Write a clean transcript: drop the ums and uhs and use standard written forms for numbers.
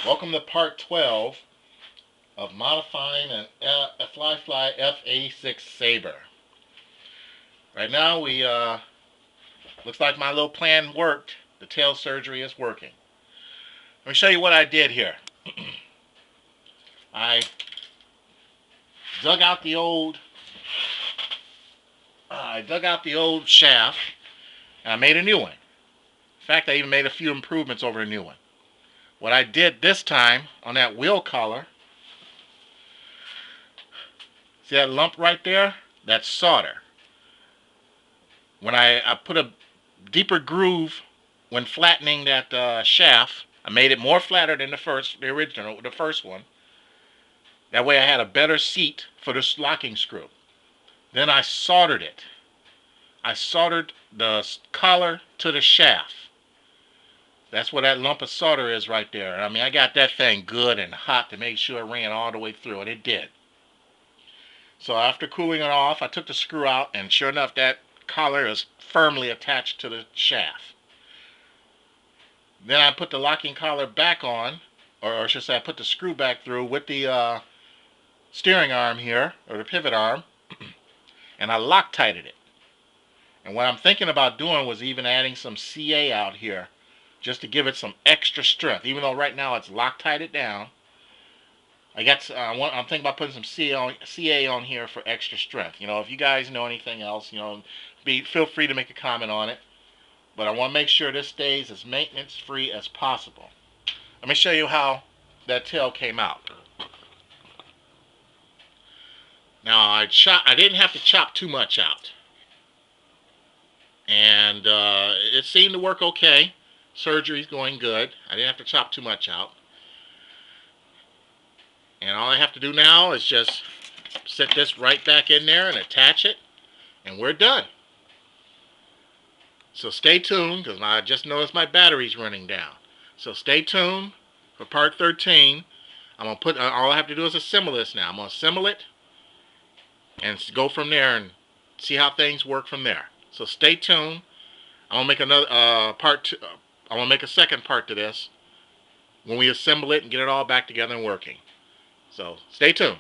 Welcome to part 12 of modifying a Flyfly F-86 Sabre. Right now looks like my little plan worked. The tail surgery is working. Let me show you what I did here. I dug out the old shaft and I made a new one. In fact, I even made a few improvements over the new one. What I did this time on that wheel collar, see that lump right there? That's solder. When I put a deeper groove when flattening that shaft, I made it more flatter than the first one. That way I had a better seat for this locking screw. Then I soldered it. I soldered the collar to the shaft. That's what that lump of solder is right there. I mean, I got that thing good and hot to make sure it ran all the way through, and it did. So after cooling it off, I took the screw out, and sure enough, that collar is firmly attached to the shaft. Then I put the locking collar back on, or I should say I put the screw back through with the steering arm here, or the pivot arm, and I Loctited it. And what I'm thinking about doing was even adding some CA out here, just to give it some extra strength. Even though right now it's Loctited down, I'm thinking about putting some CA on here for extra strength. You know, if you guys know anything else, feel free to make a comment on it. But I want to make sure this stays as maintenance free as possible. Let me show you how that tail came out. Now I didn't have to chop too much out, and it seemed to work okay. Surgery's going good. I didn't have to chop too much out. And all I have to do now is just set this right back in there and attach it, and we're done. So stay tuned, because I just noticed my battery's running down. So stay tuned for part 13. All I have to do is assemble this now. I'm going to assemble it and go from there and see how things work from there. So stay tuned. I'm going to make another part 2. I want to make a second part to this when we assemble it and get it all back together and working. So stay tuned.